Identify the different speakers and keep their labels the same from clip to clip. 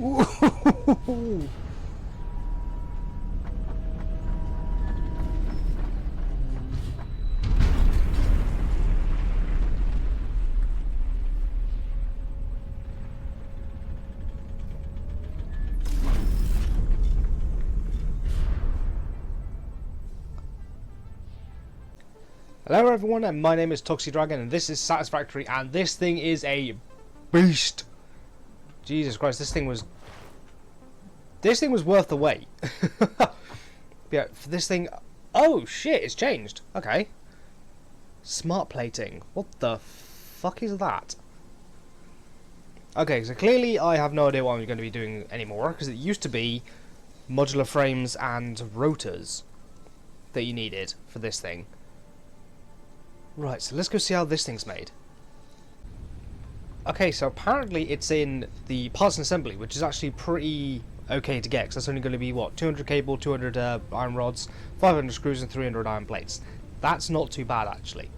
Speaker 1: Ooh. Hello everyone, and my name is Dragon, and this is Satisfactory, and this thing is a beast. Jesus Christ, this thing was worth the wait. Yeah, for this thing. Oh shit, it's changed. Okay. Smart plating. What the fuck is that? Okay, so clearly I have no idea what I'm going to be doing anymore, because it used to be modular frames and rotors that you needed for this thing. Right, so let's go see how this thing's made. Okay, so apparently it's in the parts and assembly, which is actually pretty okay to get, because that's only going to be, what, 200 cable, 200 iron rods, 500 screws and 300 iron plates. That's not too bad, actually.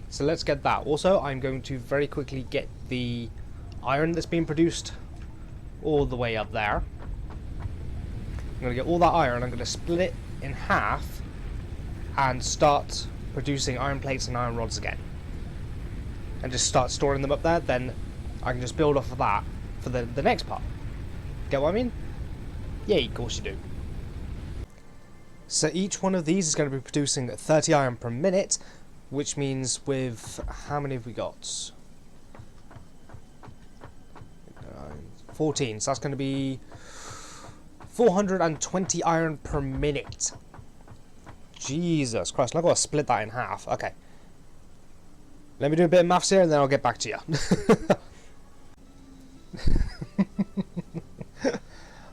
Speaker 1: So let's get that. Also, I'm going to very quickly get the iron that's being produced all the way up there. I'm going to get all that iron, I'm going to split it in half and start producing iron plates and iron rods again, and just start storing them up there. Then I can just build off of that for the next part. Get what I mean? Yeah, of course you do. So each one of these is going to be producing 30 iron per minute, which means with how many have we got? 14. So that's going to be 420 iron per minute. Jesus Christ, I've got to split that in half. Okay. Let me do a bit of maths here and then I'll get back to you.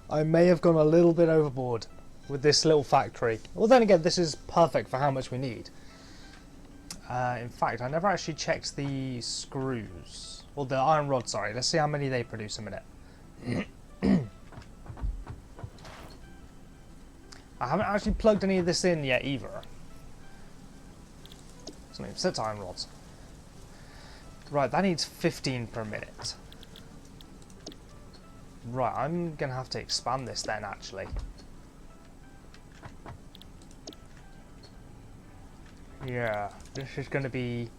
Speaker 1: I may have gone a little bit overboard with this little factory. Well, then again, this is perfect for how much we need. In fact, I never actually checked the screws. Well, the iron rods, sorry. Let's see how many they produce a minute. I haven't actually plugged any of this in yet either. It's not even set to iron rods. Right, that needs 15 per minute. Right, I'm going to have to expand this then, actually. Yeah, this is going to be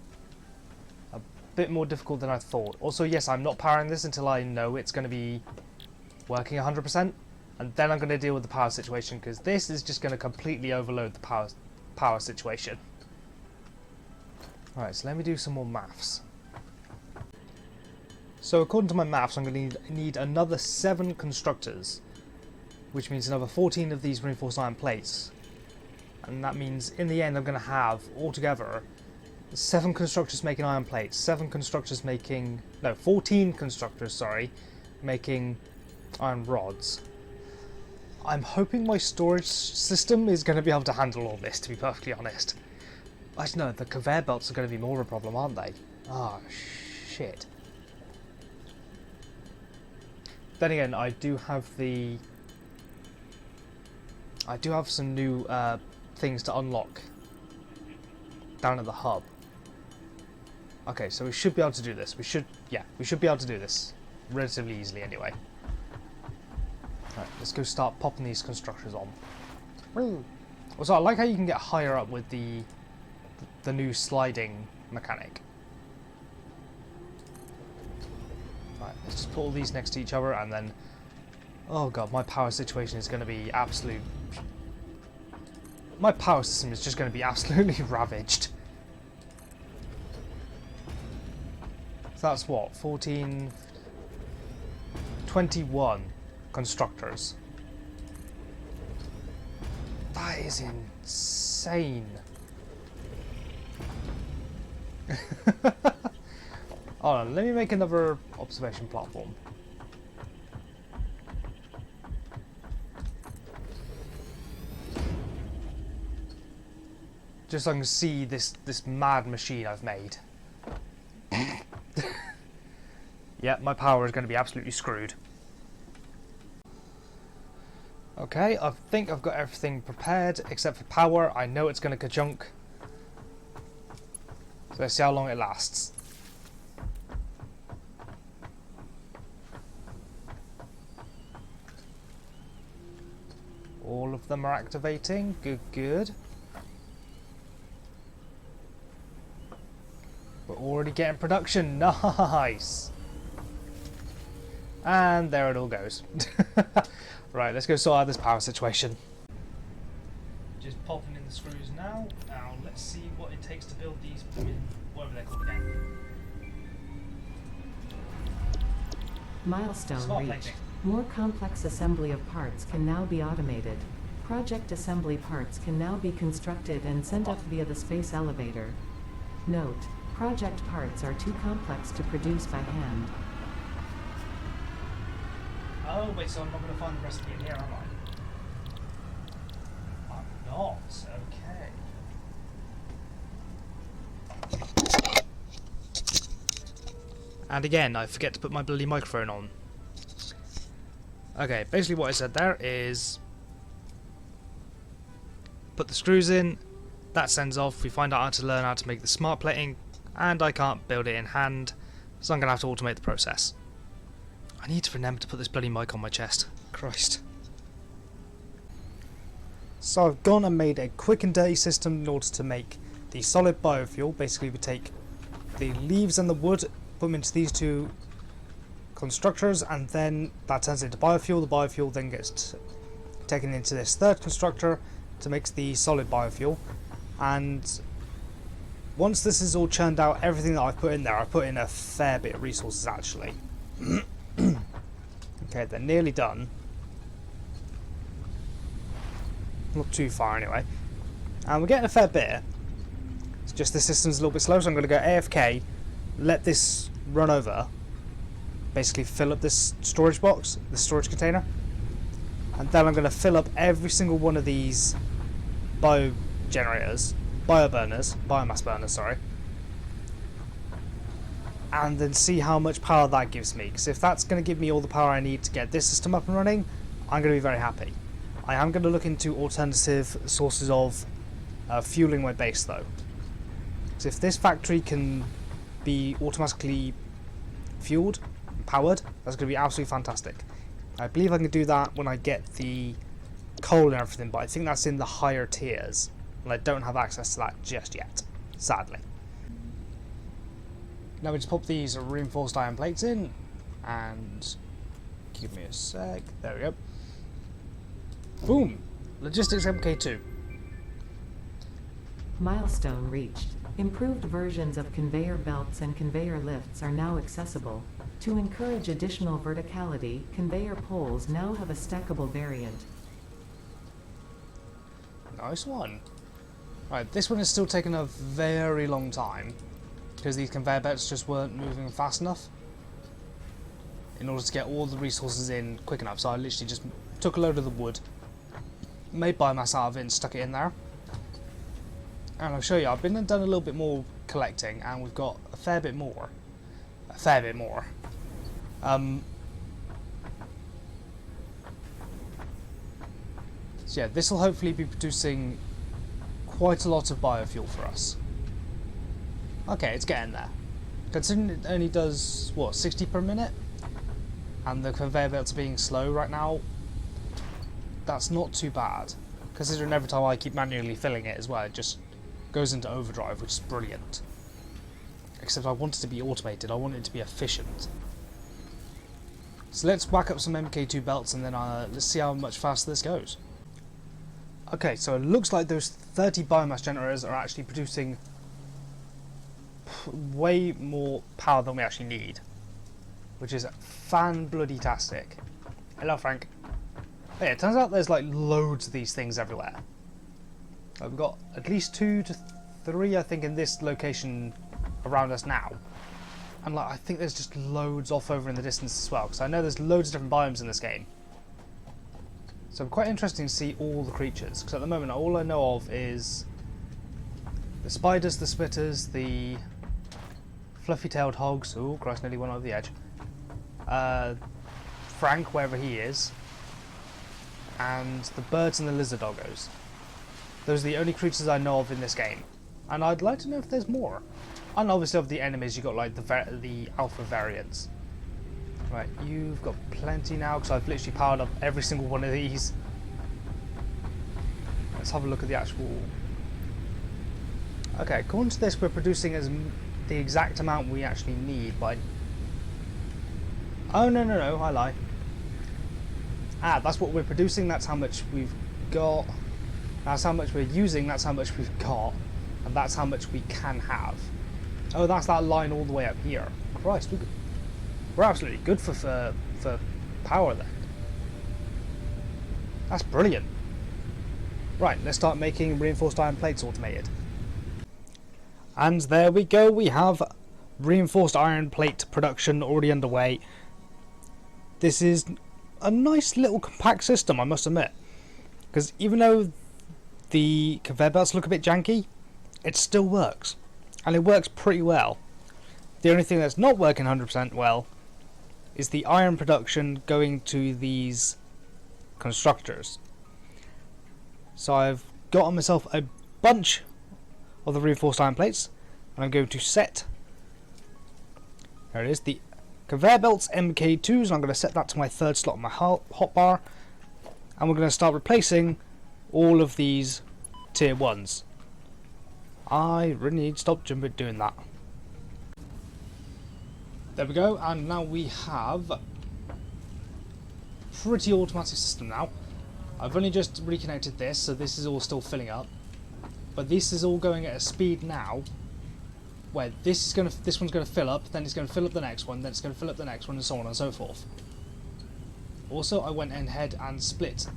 Speaker 1: a bit more difficult than I thought. Also, yes, I'm not powering this until I know it's going to be working 100%. And then I'm going to deal with the power situation, because this is just going to completely overload the power situation. Alright, so let me do some more maths. So according to my maths, I'm going to need another 7 constructors, which means another 14 of these reinforced iron plates. And that means in the end I'm going to have altogether 7 constructors making iron plates, 14 constructors, sorry, making iron rods. I'm hoping my storage system is going to be able to handle all this, to be perfectly honest. Actually, no, the conveyor belts are going to be more of a problem, aren't they? Ah, shit. Then again, I do have some new things to unlock down at the hub. Okay, so we should be able to do this. We should be able to do this relatively easily anyway. Right, let's go start popping these constructors on. Also, I like how you can get higher up with the new sliding mechanic. Right, let's just put all these next to each other, and then, oh god, my power situation is going to be absolute. My power system is just going to be absolutely ravaged. So that's what, 14, 21 constructors. That is insane. Hold on, let me make another observation platform. Just so I can see this mad machine I've made. Yeah, my power is going to be absolutely screwed. Okay, I think I've got everything prepared except for power. I know it's going to ka-chunk. So let's see how long it lasts. All of them are activating. Good, good. We're already getting production. Nice. And there it all goes. Right, let's go sort out this power situation. Just popping in the screws now. Now let's see what it takes to build these, whatever they're called again.
Speaker 2: Milestone reached. More complex assembly of parts can now be automated. Project assembly parts can now be constructed and sent up via the space elevator. Note: project parts are too complex to produce by hand.
Speaker 1: Oh wait, so I'm not going to find the recipe in here, am I? I'm not. Okay. And again, I forget to put my bloody microphone on. Okay, basically what I said there is put the screws in, that sends off, we find out how to learn how to make the smart plating, and I can't build it in hand, so I'm going to have to automate the process. I need to remember to put this bloody mic on my chest. Christ. So I've gone and made a quick and dirty system in order to make the solid biofuel. Basically we take the leaves and the wood, put them into these two constructors, and then that turns into biofuel. The biofuel then gets taken into this third constructor to make the solid biofuel. And once this is all churned out, everything that I've put in there, I've put in a fair bit of resources actually. Okay, they're nearly done. Not too far anyway. And we're getting a fair bit. It's just the system's a little bit slow, so I'm going to go AFK, let this run over, basically fill up this storage box, this storage container, and then I'm going to fill up every single one of these biomass burners, sorry, and then see how much power that gives me, because if that's going to give me all the power I need to get this system up and running, I'm going to be very happy. I am going to look into alternative sources of fueling my base though. So if this factory can be automatically fueled, powered, that's going to be absolutely fantastic. I believe I can do that when I get the coal and everything, but I think that's in the higher tiers, and I don't have access to that just yet, sadly. Now we just pop these reinforced iron plates in, and give me a sec, there we go. Boom! Logistics MK2.
Speaker 2: Milestone reached. Improved versions of conveyor belts and conveyor lifts are now accessible. To encourage additional verticality, conveyor poles now have a stackable variant.
Speaker 1: Nice one. Right, this one is still taking a very long time, because these conveyor belts just weren't moving fast enough in order to get all the resources in quick enough. So I literally just took a load of the wood, made biomass out of it and stuck it in there. And I'll show you, I've been and done a little bit more collecting, and we've got a fair bit more. So yeah, this will hopefully be producing quite a lot of biofuel for us. Okay, it's getting there. Considering it only does, what, 60 per minute? And the conveyor belts are being slow right now, that's not too bad. Considering every time I keep manually filling it as well, it just goes into overdrive, which is brilliant. Except I want it to be automated, I want it to be efficient. So let's whack up some MK2 belts and then let's see how much faster this goes. Okay, so it looks like those 30 biomass generators are actually producing way more power than we actually need, which is fan-bloody-tastic. Hello, Frank. But yeah, it turns out there's like loads of these things everywhere. We've got at least 2 to 3, I think, in this location around us now. And like, I think there's just loads off over in the distance as well, because I know there's loads of different biomes in this game. So I'm quite interested to see all the creatures, because at the moment all I know of is the spiders, the spitters, the fluffy-tailed hogs. Oh, Christ, nearly went over the edge. Frank, wherever he is, and the birds and the lizard doggos. Those are the only creatures I know of in this game, and I'd like to know if there's more. And obviously of the enemies, you got like the alpha variants. Right, you've got plenty now, because I've literally powered up every single one of these. let's have a look at the actual... Okay, according to this, we're producing the exact amount we actually need by... Oh, no, I lie. That's what we're producing, that's how much we've got. That's how much we're using, that's how much we've got. And that's how much we can have. Oh, that's that line all the way up here. Christ, we're absolutely good for power then. That's brilliant. Right, let's start making reinforced iron plates automated. And there we go, we have reinforced iron plate production already underway. This is a nice little compact system, I must admit. Because even though the conveyor belts look a bit janky, it still works. And it works pretty well. The only thing that's not working 100% well is the iron production going to these constructors. So I've gotten myself a bunch of the reinforced iron plates, and I'm going to set, there it is, the conveyor belts MK2s, and I'm going to set that to my third slot on my hotbar, and we're going to start replacing all of these tier 1s. I really need to stop doing that. There we go, and now we have a pretty automatic system now. I've only just reconnected this, so this is all still filling up. But this is all going at a speed now where this one's gonna fill up, then it's gonna fill up the next one, then it's gonna fill up the next one, and so on and so forth. Also, I went ahead and split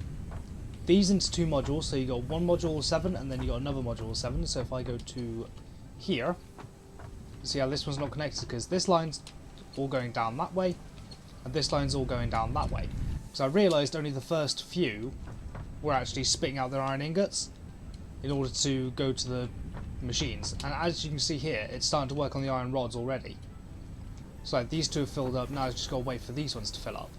Speaker 1: these into two modules, so you got one module 7 and then you got another module 7. So if I go to here, see how this one's not connected because this line's all going down that way and this line's all going down that way. So I realised only the first few were actually spitting out their iron ingots in order to go to the machines, and as you can see here, it's starting to work on the iron rods already. So these two have filled up, now I've just got to wait for these ones to fill up.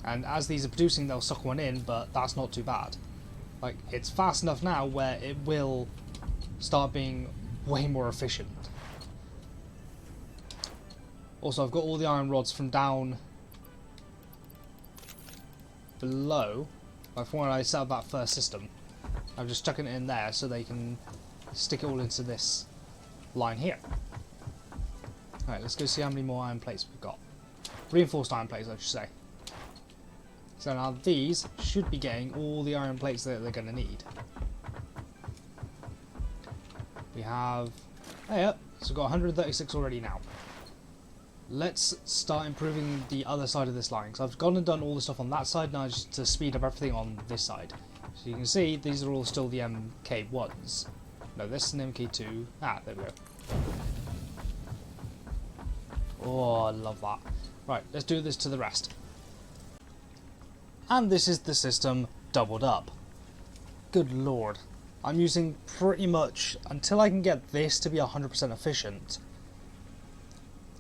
Speaker 1: And as these are producing, they'll suck one in, but that's not too bad. Like, it's fast enough now where it will start being way more efficient. Also, I've got all the iron rods from down below, like from when I set up that first system. I'm just chucking it in there so they can stick it all into this line here. Alright, let's go see how many more iron plates we've got. Reinforced iron plates, I should say. So now these should be getting all the iron plates that they're going to need. We have... oh, yep, so we've got 136 already now. Let's start improving the other side of this line, because I've gone and done all the stuff on that side, now just to speed up everything on this side. So you can see, these are all still the MK1s. No, this is an MK2. Ah, there we go. Oh, I love that. Right, let's do this to the rest. And this is the system doubled up. Good lord. I'm using pretty much, until I can get this to be 100% efficient,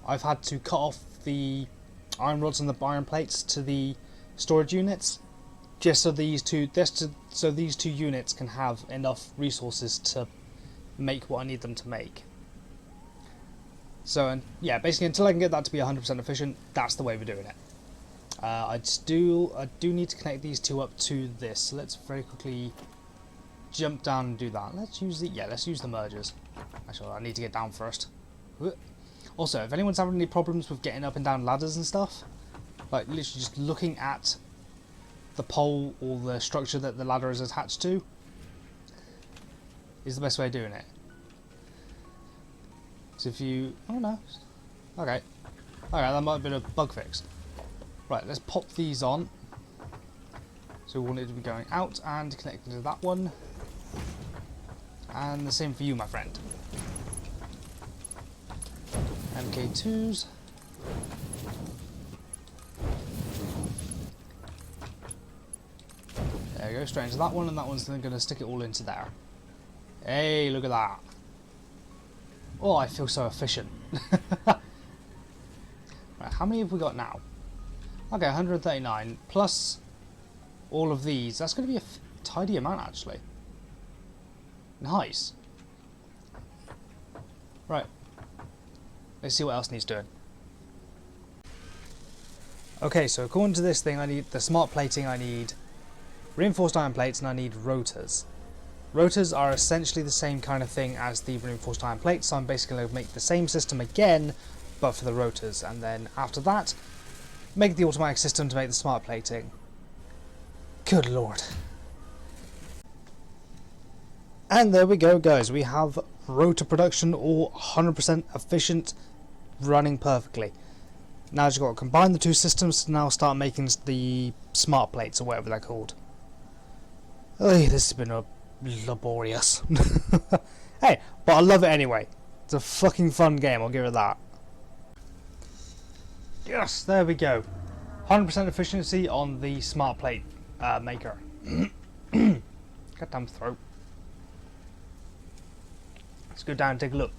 Speaker 1: I've had to cut off the iron rods and the iron plates to the storage units, just so these two units can have enough resources to make what I need them to make. So, and yeah, basically until I can get that to be 100% efficient, that's the way we're doing it. I do need to connect these two up to this, so let's very quickly jump down and do that. Let's use the mergers. Actually, I need to get down first. Also, if anyone's having any problems with getting up and down ladders and stuff, like literally just looking at the pole or the structure that the ladder is attached to is the best way of doing it. So if you... oh no. Okay, that might have been a bug fix. Right, let's pop these on. So we want it to be going out and connected to that one. And the same for you, my friend. MK2s. There we go, straight into that one, and that one's then going to stick it all into there. Hey, look at that. Oh, I feel so efficient. Right, how many have we got now? Okay, 139 plus all of these. That's going to be a tidy amount, actually. Nice. Right. Let's see what else needs doing. Okay, so according to this thing, I need the smart plating. I need reinforced iron plates, and I need rotors. Rotors are essentially the same kind of thing as the reinforced iron plates, so I'm basically going to make the same system again, but for the rotors, and then after that, make the automatic system to make the smart plating. Good lord. And there we go, guys. We have rotor production all 100% efficient, running perfectly. Now you've got to combine the two systems to now start making the smart plates, or whatever they're called. Oh, this has been laborious. Hey, but I love it anyway. It's a fucking fun game, I'll give it that. Yes, there we go. 100% efficiency on the smart plate maker. Goddamn throat. Let's go down and take a look.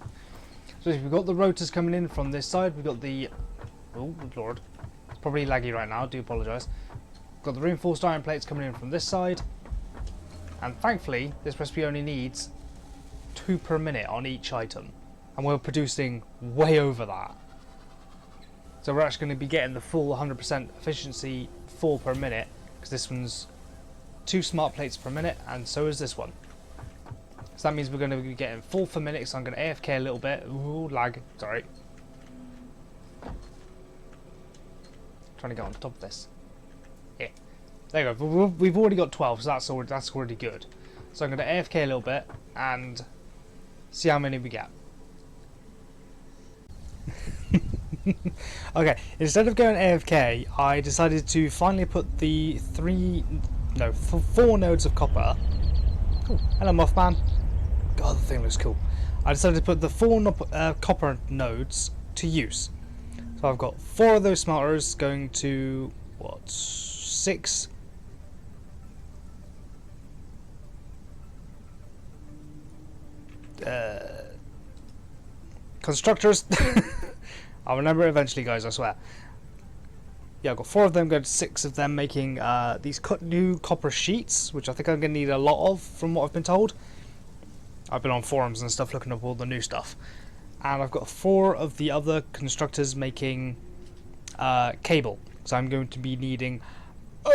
Speaker 1: So we've got the rotors coming in from this side. We've got the... Oh, good lord. It's probably laggy right now, I do apologise. Got the reinforced iron plates coming in from this side. And thankfully, this recipe only needs 2 per minute on each item. And we're producing way over that. So we're actually going to be getting the full 100% efficiency 4 per minute. Because this one's 2 smart plates per minute, and so is this one. So that means we're going to be getting 4 per minute, so I'm going to AFK a little bit. Ooh, lag, sorry. Trying to get on top of this. Yeah. There you go, we've already got 12, so that's already good. So I'm going to AFK a little bit, and see how many we get. Okay, instead of going AFK, I decided to finally put the 4 nodes of copper. Oh, hello Mothman. God, the thing looks cool. I decided to put the 4 copper nodes to use. So I've got 4 of those smelters going to, what, 6? Constructors. I'll remember it eventually, guys, I swear. Yeah, I've got 4 of them, got 6 of them making these new copper sheets, which I think I'm going to need a lot of, from what I've been told. I've been on forums and stuff looking up all the new stuff. And I've got 4 of the other constructors making cable, so I'm going to be needing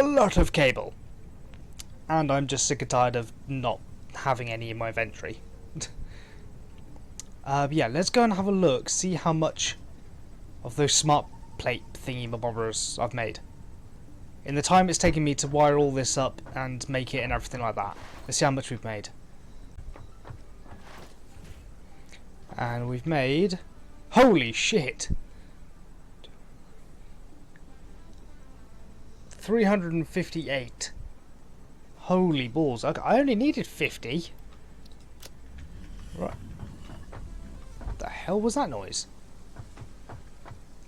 Speaker 1: a lot of cable. And I'm just sick and tired of not having any in my inventory. Yeah, let's go and have a look, see how much of those smart plate thingy-bobbers I've made. In the time it's taken me to wire all this up and make it and everything like that. Let's see how much we've made. And we've made... Holy shit! 358. Holy balls. Okay, I only needed 50. Right. What the hell was that noise?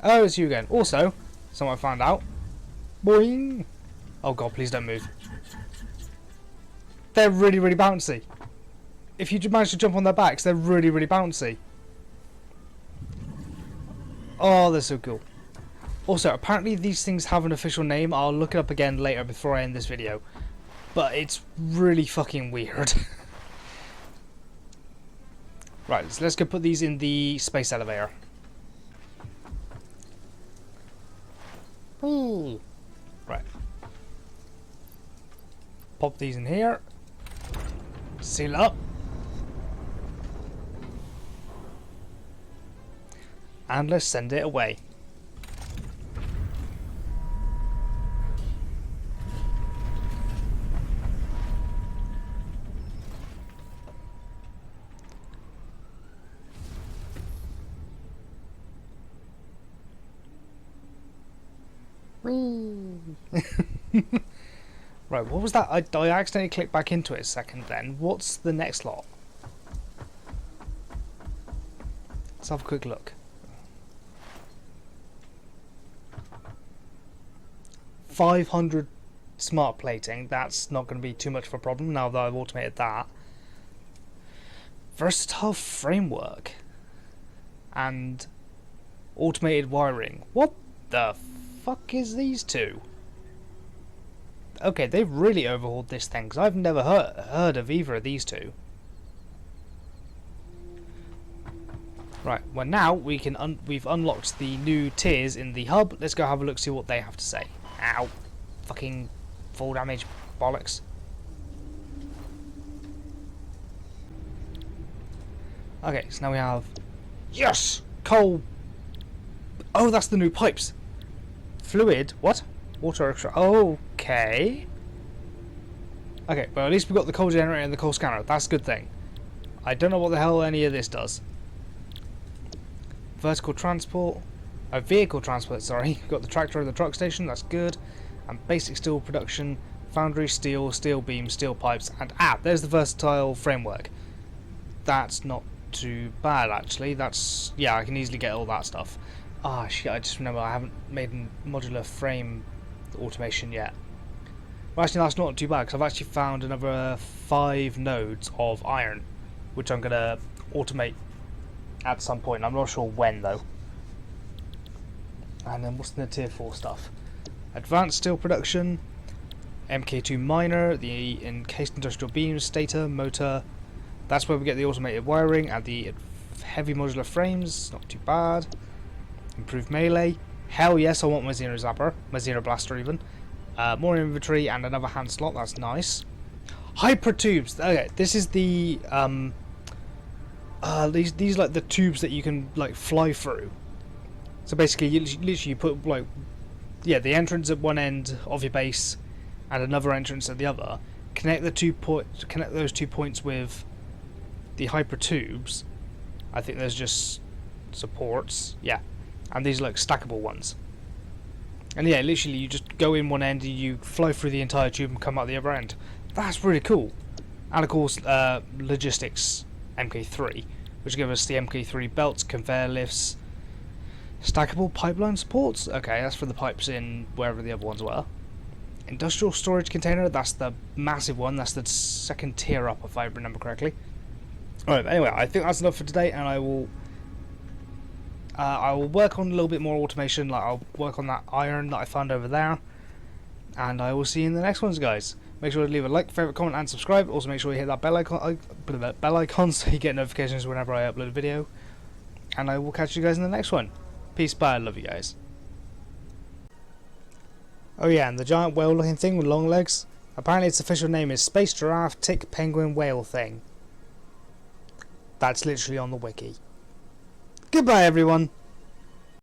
Speaker 1: Oh, it's you again. Also, someone found out. Boing! Oh god, please don't move. They're really, really bouncy. If you manage to jump on their backs, they're really, really bouncy. Oh, they're so cool. Also, apparently these things have an official name. I'll look it up again later before I end this video. But it's really fucking weird. Right, so let's go put these in the space elevator. Ooh. Right. Pop these in here. Seal up. And let's send it away. Right, what was that? I accidentally clicked back into it a second then. What's the next lot? Let's have a quick look. 500 smart plating. That's not going to be too much of a problem now that I've automated that. Versatile framework. And automated wiring. What the fuck is these two? Okay, they've really overhauled this thing, because I've never heard of either of these two. Right, well now we can we've unlocked the new tiers in the hub. Let's go have a look, see what they have to say. Ow. Fucking fall damage bollocks. Okay, so now we have... Yes! Coal... Oh, that's the new pipes. Fluid. What? Water extra. Okay. Okay, well at least we've got the coal generator and the coal scanner. That's a good thing. I don't know what the hell any of this does. Vertical transport. Vehicle transport, sorry. We've got the tractor and the truck station. That's good. And basic steel production. Foundry, steel, steel beams, steel pipes. And there's the versatile framework. That's not too bad actually. That's... yeah, I can easily get all that stuff. Ah, shit, I just remember I haven't made a modular frame automation yet. Well, actually, that's not too bad, because I've actually found another 5 nodes of iron, which I'm going to automate at some point. I'm not sure when, though. And then what's in the tier 4 stuff? Advanced steel production, MK2 miner, the encased industrial beams, stator, motor. That's where we get the automated wiring and the heavy modular frames. Not too bad. Improved melee. Hell yes, I want my Xeno Zapper, my Xeno Blaster even. More inventory and another hand slot. That's nice. Hyper tubes. Okay, this is the these like the tubes that you can like fly through. So basically, you literally put like the entrance at one end of your base and another entrance at the other. Connect those 2 points with the hyper tubes. I think there's just supports. Yeah. And these are like stackable ones. And yeah, literally you just go in one end and you fly through the entire tube and come out the other end. That's really cool. And of course, logistics MK3, which give us the MK3 belts, conveyor lifts, stackable pipeline supports. Okay, that's for the pipes in wherever the other ones were. Industrial storage container, that's the massive one. That's the second tier up, if I remember correctly. Alright, anyway, I think that's enough for today, and I will work on a little bit more automation. Like I'll work on that iron that I found over there, and I will see you in the next ones, guys. Make sure to leave a like, favorite, comment, and subscribe. Also, make sure you hit that bell icon so you get notifications whenever I upload a video. And I will catch you guys in the next one. Peace, bye. I love you guys. Oh yeah, and the giant whale-looking thing with long legs. Apparently, its official name is Space Giraffe Tick Penguin Whale Thing. That's literally on the wiki. Goodbye, everyone.